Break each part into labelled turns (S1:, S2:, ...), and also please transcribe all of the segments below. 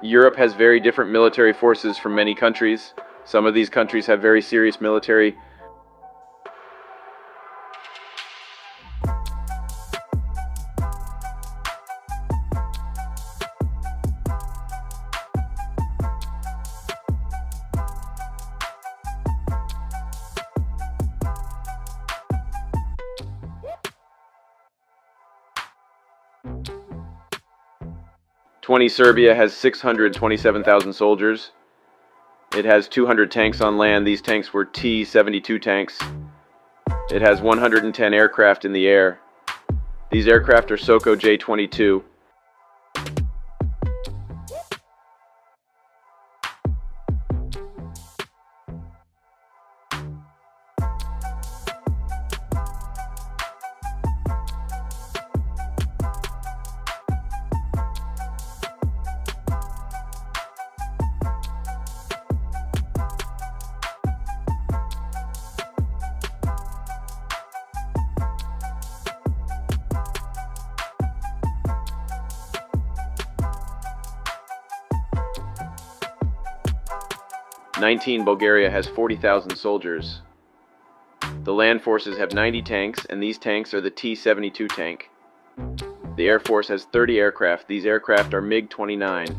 S1: Europe has very different military forces from many countries. Some of these countries have very serious military. Serbia has 627,000 soldiers. It has 200 tanks on land. These tanks were T-72 tanks. It has 110 aircraft in the air. These aircraft are Soko J-22. Bulgaria has 40,000 soldiers. The land forces have 90 tanks, and these tanks are the T-72 tank. The Air Force has 30 aircraft. These aircraft are MiG-29.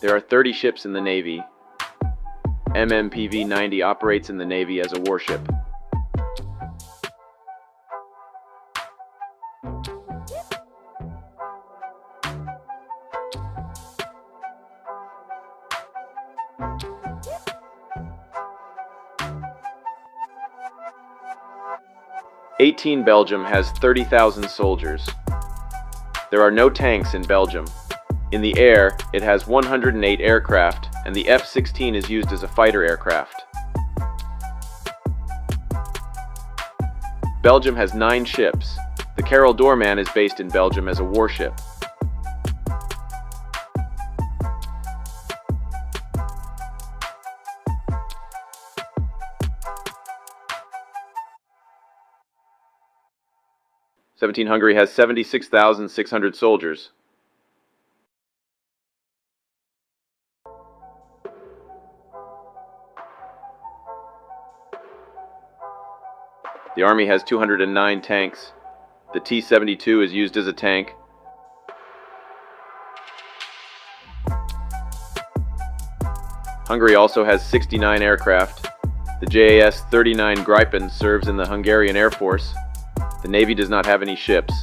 S1: There are 30 ships in the Navy. MMPV-90 operates in the Navy as a warship. Belgium has 30,000 soldiers. There are no tanks in Belgium. In the air, it has 108 aircraft, and the F-16 is used as a fighter aircraft. Belgium has 9 ships. The Carol Doorman is based in Belgium as a warship. Hungary has 76,600 soldiers. The army has 209 tanks. The T-72 is used as a tank. Hungary also has 69 aircraft. The JAS-39 Gripen serves in the Hungarian Air Force. The Navy does not have any ships.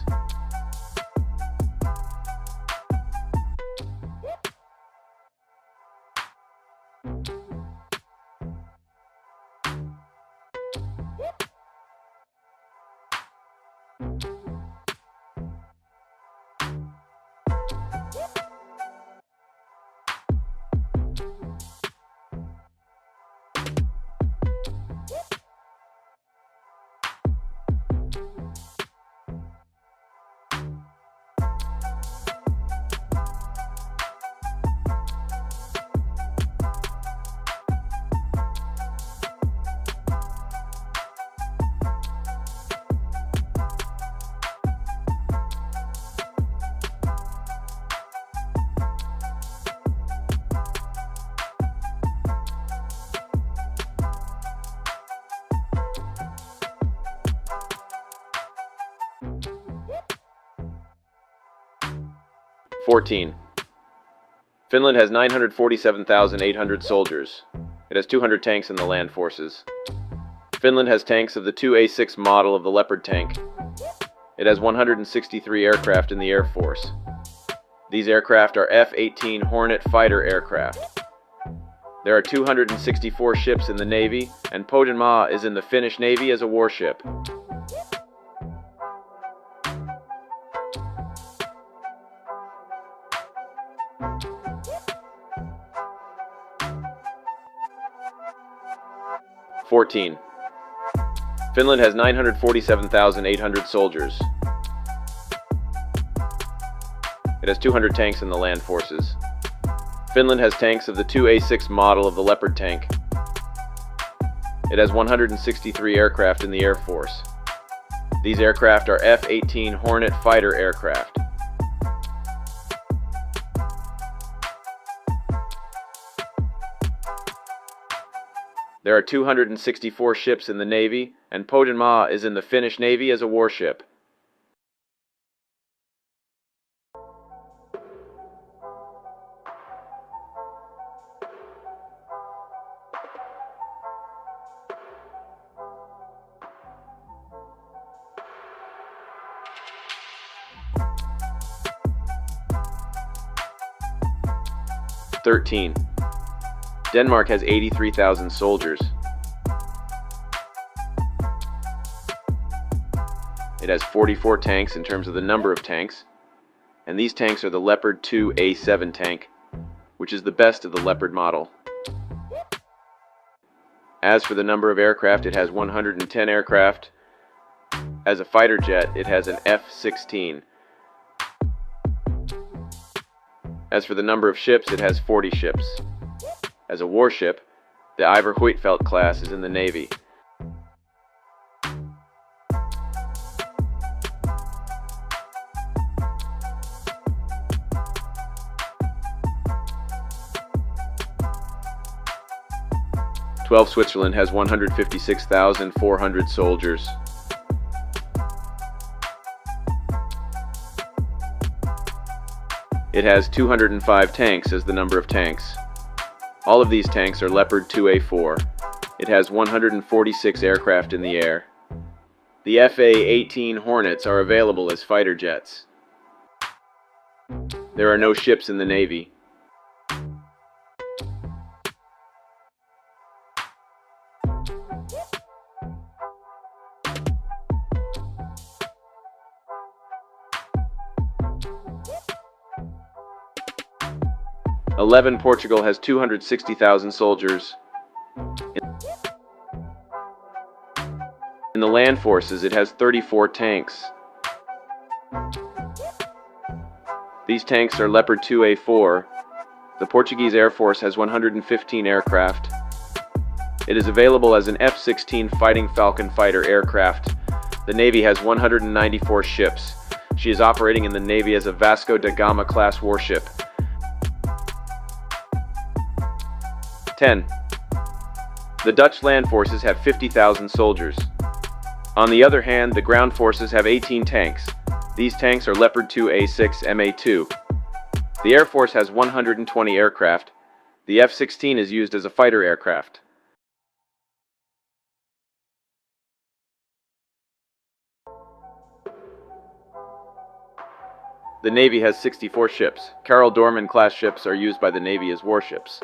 S1: Finland has 947,800 soldiers. It has 200 tanks in the land forces. Finland has tanks of the 2A6 model of the Leopard tank. It has 163 aircraft in the Air Force. These aircraft are F-18 Hornet fighter aircraft. There are 264 ships in the Navy, and Pohjanmaa is in the Finnish Navy as a warship. Finland has 947,800 soldiers. It has 200 tanks in the land forces. Finland has tanks of the 2A6 model of the Leopard tank. It has 163 aircraft in the Air Force. These aircraft are F-18 Hornet fighter aircraft. There are 264 ships in the Navy, and Pohjanmaa is in the Finnish Navy as a warship. (13) Denmark has 83,000 soldiers. It has 44 tanks in terms of the number of tanks, and these tanks are the Leopard 2 A7 tank, which is the best of the Leopard model. As for the number of aircraft, it has 110 aircraft. As a fighter jet, it has an F-16. As for the number of ships, it has 40 ships. As a warship, the Ivar Huitfeldt class is in the Navy. Switzerland has 156,400 soldiers. It has 205 tanks as the number of tanks. All of these tanks are Leopard 2A4. It has 146 aircraft in the air. The FA-18 Hornets are available as fighter jets. There are no ships in the Navy. Portugal has 260,000 soldiers. In the land forces, it has 34 tanks. These tanks are Leopard 2A4. The Portuguese Air Force has 115 aircraft. It is available as an F-16 Fighting Falcon fighter aircraft. The Navy has 194 ships. She is operating in the Navy as a Vasco da Gama class warship. 10. The Dutch land forces have 50,000 soldiers. On the other hand, the ground forces have 18 tanks. These tanks are Leopard 2A6 MA2. The Air Force has 120 aircraft. The F-16 is used as a fighter aircraft. The Navy has 64 ships. Carol Dorman class ships are used by the Navy as warships.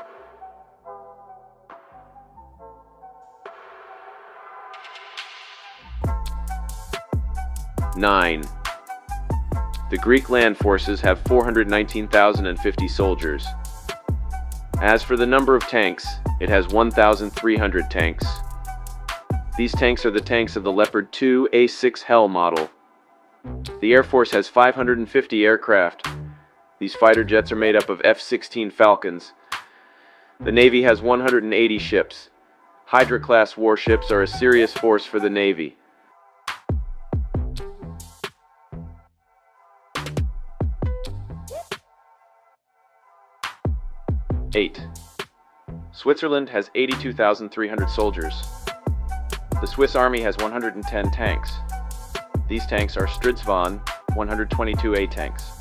S1: 9. The Greek land forces have 419,050 soldiers. As for the number of tanks, it has 1,300 tanks. These tanks are the tanks of the Leopard 2 A6 Hell model. The Air Force has 550 aircraft. These fighter jets are made up of F-16 Falcons. The Navy has 180 ships. Hydra-class warships are a serious force for the Navy. 8. Switzerland has 82,300 soldiers. The Swiss Army has 110 tanks. These tanks are Stridsvagn 122A tanks.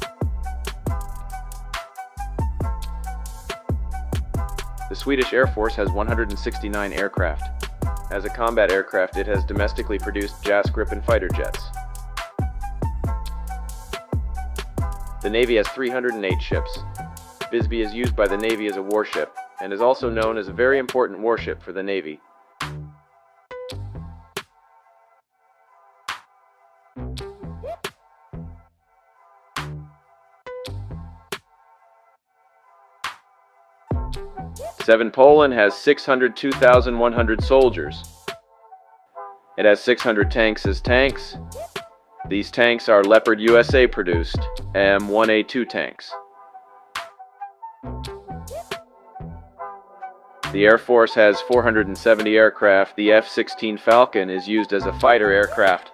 S1: The Swedish Air Force has 169 aircraft. As a combat aircraft, it has domestically produced JAS Gripen fighter jets. The Navy has 308 ships. Bisbee is used by the Navy as a warship, and is also known as a very important warship for the Navy. Poland has 602,100 soldiers. It has 600 tanks as tanks. These tanks are Leopard USA produced M1A2 tanks. The Air Force has 470 aircraft. The F-16 Falcon is used as a fighter aircraft.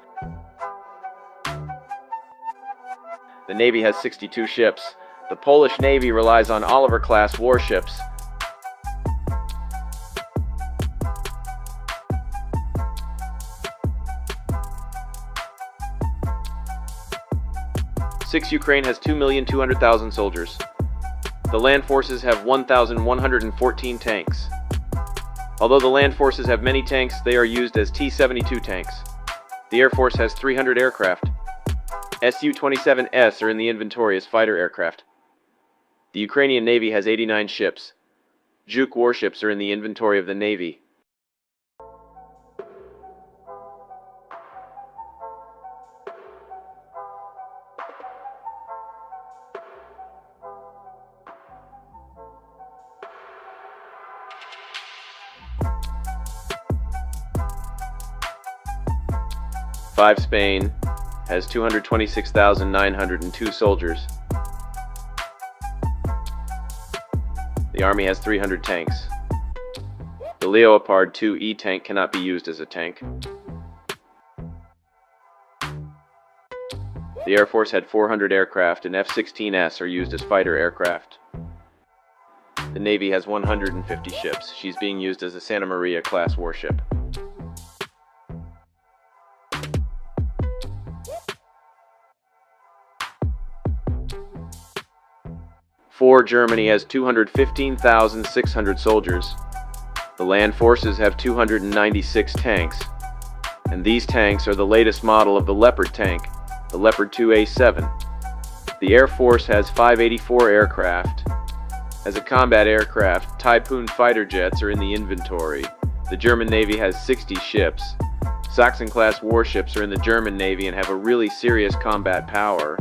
S1: The Navy has 62 ships. The Polish Navy relies on Oliver-class warships. Ukraine has 2,200,000 soldiers. The land forces have 1,114 tanks. Although the land forces have many tanks, they are used as T-72 tanks. The Air Force has 300 aircraft. Su-27S are in the inventory as fighter aircraft. The Ukrainian Navy has 89 ships. Juk warships are in the inventory of the Navy. Spain has 226,902 soldiers. The Army has 300 tanks. The Leopard 2E tank cannot be used as a tank. The Air Force had 400 aircraft, and F-16S are used as fighter aircraft. The Navy has 150 ships. She's being used as a Santa Maria class warship. Germany has 215,600 soldiers. The land forces have 296 tanks, and these tanks are the latest model of the Leopard tank, the Leopard 2A7. The Air Force has 584 aircraft. As a combat aircraft, Typhoon fighter jets are in the inventory. The German Navy has 60 ships. Sachsen-class warships are in the German Navy and have a really serious combat power.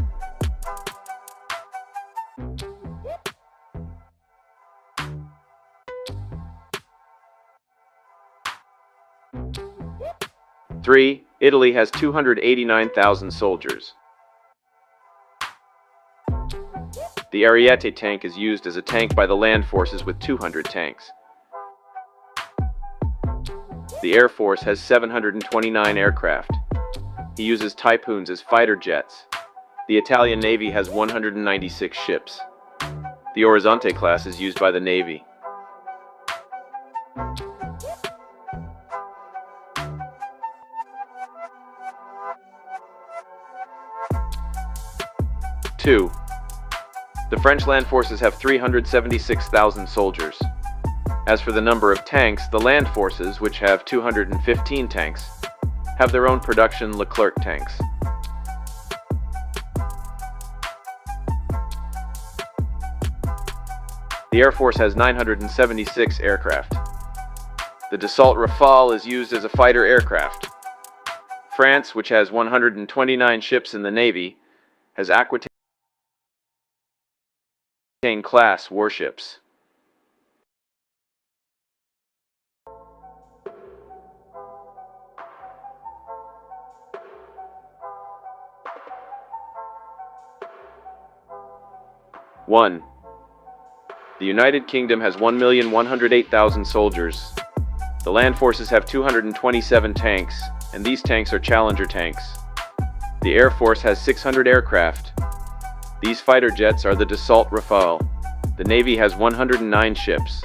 S1: Italy has 289,000 soldiers. The Ariete tank is used as a tank by the land forces with 200 tanks. The Air Force has 729 aircraft. He uses Typhoons as fighter jets. The Italian Navy has 196 ships. The Orizzonte class is used by the Navy. The French land forces have 376,000 soldiers. As for the number of tanks, the land forces, which have 215 tanks, have their own production Leclerc tanks. The Air Force has 976 aircraft. The Dassault Rafale is used as a fighter aircraft. France, which has 129 ships in the Navy, has Aquitaine class warships. The United Kingdom has 1,108,000 soldiers. The land forces have 227 tanks, and these tanks are Challenger tanks. The Air Force has 600 aircraft. These fighter jets are the Dassault Rafale. The Navy has 109 ships.